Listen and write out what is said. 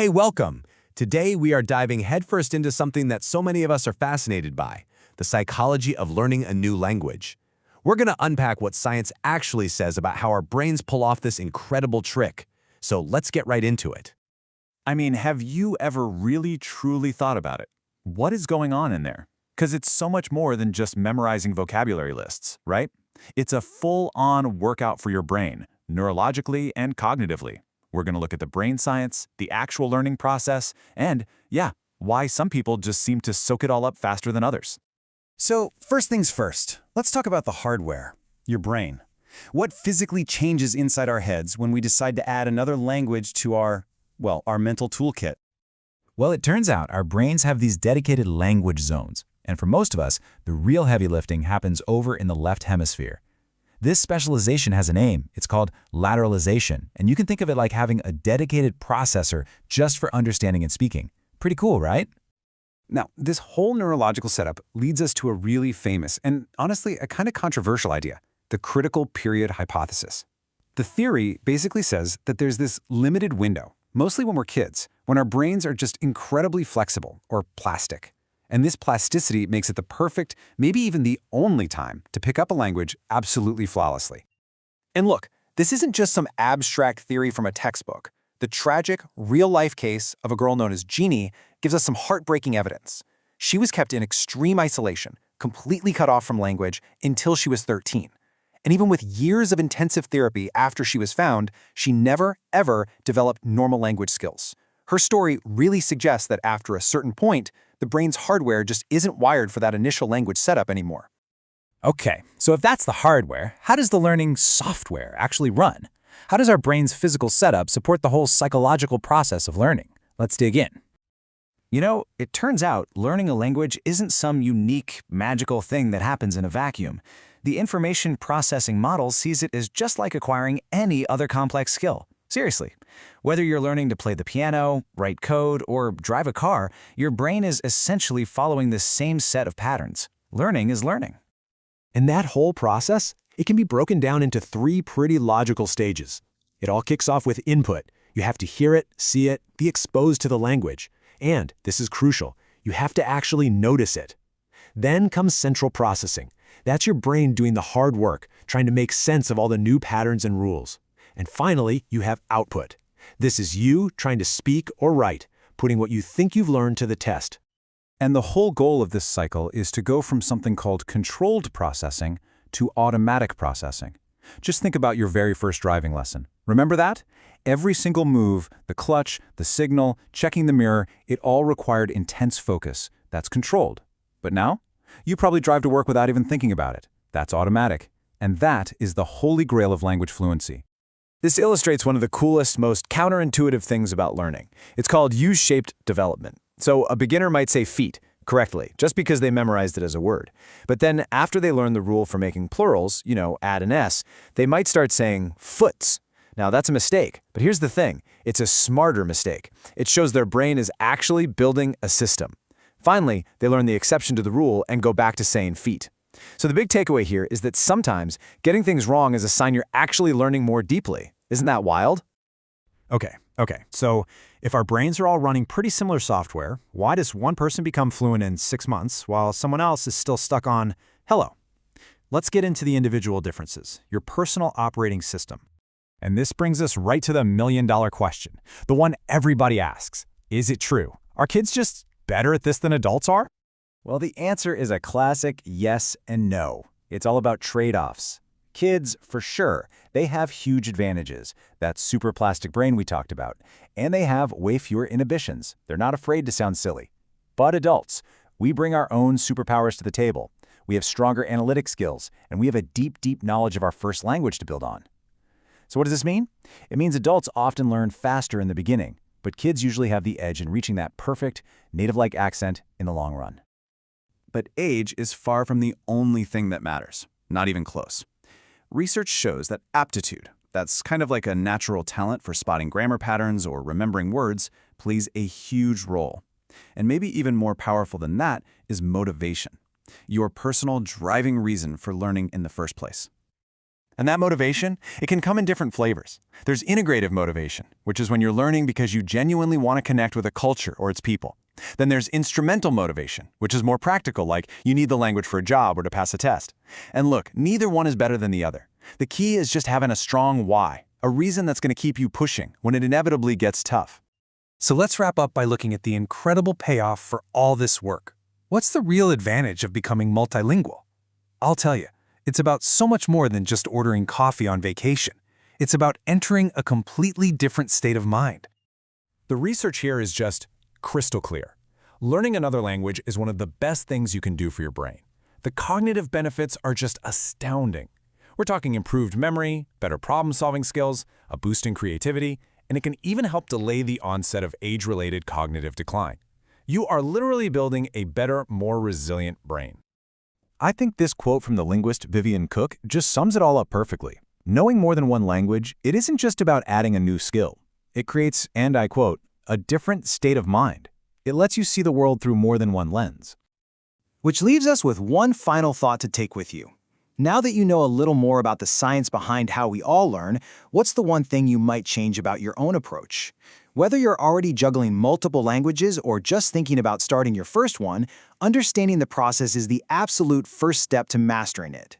Hey, welcome! Today we are diving headfirst into something that so many of us are fascinated by, the psychology of learning a new language. We're going to unpack what science actually says about how our brains pull off this incredible trick. So let's get right into it. I mean, have you ever really truly thought about it? What is going on in there? Because it's so much more than just memorizing vocabulary lists, right? It's a full-on workout for your brain, neurologically and cognitively. We're going to look at the brain science, the actual learning process, and, yeah, why some people just seem to soak it all up faster than others. So, first things first, let's talk about the hardware, your brain. What physically changes inside our heads when we decide to add another language to our mental toolkit? Well, it turns out our brains have these dedicated language zones, and for most of us, the real heavy lifting happens over in the left hemisphere. This specialization has a name. It's called lateralization, and you can think of it like having a dedicated processor just for understanding and speaking. Pretty cool, right? Now, this whole neurological setup leads us to a really famous and honestly a kind of controversial idea, the critical period hypothesis. The theory basically says that there's this limited window, mostly when we're kids, when our brains are just incredibly flexible or plastic. And this plasticity makes it the perfect, maybe even the only time to pick up a language absolutely flawlessly. And look, this isn't just some abstract theory from a textbook. The tragic, real-life case of a girl known as Jeannie gives us some heartbreaking evidence. She was kept in extreme isolation, completely cut off from language until she was 13. And even with years of intensive therapy after she was found, she never, ever developed normal language skills. Her story really suggests that after a certain point, the brain's hardware just isn't wired for that initial language setup anymore. Okay, so if that's the hardware, how does the learning software actually run? How does our brain's physical setup support the whole psychological process of learning? Let's dig in. You know, it turns out learning a language isn't some unique, magical thing that happens in a vacuum. The information processing model sees it as just like acquiring any other complex skill. Seriously, whether you're learning to play the piano, write code, or drive a car, your brain is essentially following the same set of patterns. Learning is learning. And that whole process, it can be broken down into three pretty logical stages. It all kicks off with input. You have to hear it, see it, be exposed to the language. And, this is crucial, you have to actually notice it. Then comes central processing. That's your brain doing the hard work, trying to make sense of all the new patterns and rules. And finally, you have output. This is you trying to speak or write, putting what you think you've learned to the test. And the whole goal of this cycle is to go from something called controlled processing to automatic processing. Just think about your very first driving lesson. Remember that? Every single move, the clutch, the signal, checking the mirror, it all required intense focus. That's controlled. But now, you probably drive to work without even thinking about it. That's automatic. And that is the holy grail of language fluency. This illustrates one of the coolest, most counterintuitive things about learning. It's called U-shaped development. So a beginner might say feet correctly, just because they memorized it as a word. But then after they learn the rule for making plurals, add an S, they might start saying foots. Now that's a mistake, but here's the thing. It's a smarter mistake. It shows their brain is actually building a system. Finally, they learn the exception to the rule and go back to saying feet. So the big takeaway here is that sometimes getting things wrong is a sign you're actually learning more deeply. Isn't that wild? Okay. So if our brains are all running pretty similar software, why does one person become fluent in 6 months while someone else is still stuck on hello? Let's get into the individual differences, your personal operating system. And this brings us right to the million-dollar question, the one everybody asks. Is it true? Are kids just better at this than adults are? Well, the answer is a classic yes and no. It's all about trade-offs. Kids, for sure, they have huge advantages. That super plastic brain we talked about. And they have way fewer inhibitions. They're not afraid to sound silly. But adults, we bring our own superpowers to the table. We have stronger analytic skills, and we have a deep, deep knowledge of our first language to build on. So what does this mean? It means adults often learn faster in the beginning, but kids usually have the edge in reaching that perfect, native-like accent in the long run. But age is far from the only thing that matters, not even close. Research shows that aptitude, that's kind of like a natural talent for spotting grammar patterns or remembering words, plays a huge role. And maybe even more powerful than that is motivation, your personal driving reason for learning in the first place. And that motivation, it can come in different flavors. There's integrative motivation, which is when you're learning because you genuinely want to connect with a culture or its people. Then there's instrumental motivation, which is more practical, like you need the language for a job or to pass a test. And look, neither one is better than the other. The key is just having a strong why, a reason that's going to keep you pushing when it inevitably gets tough. So let's wrap up by looking at the incredible payoff for all this work. What's the real advantage of becoming multilingual? I'll tell you, it's about so much more than just ordering coffee on vacation. It's about entering a completely different state of mind. The research here is just crystal clear. Learning another language is one of the best things you can do for your brain. The cognitive benefits are just astounding. We're talking improved memory, better problem-solving skills, a boost in creativity, and it can even help delay the onset of age-related cognitive decline. You are literally building a better, more resilient brain. I think this quote from the linguist Vivian Cook just sums it all up perfectly. Knowing more than one language, it isn't just about adding a new skill. It creates, and I quote, a different state of mind. It lets you see the world through more than one lens. Which leaves us with one final thought to take with you. Now that you know a little more about the science behind how we all learn, what's the one thing you might change about your own approach? Whether you're already juggling multiple languages or just thinking about starting your first one, understanding the process is the absolute first step to mastering it.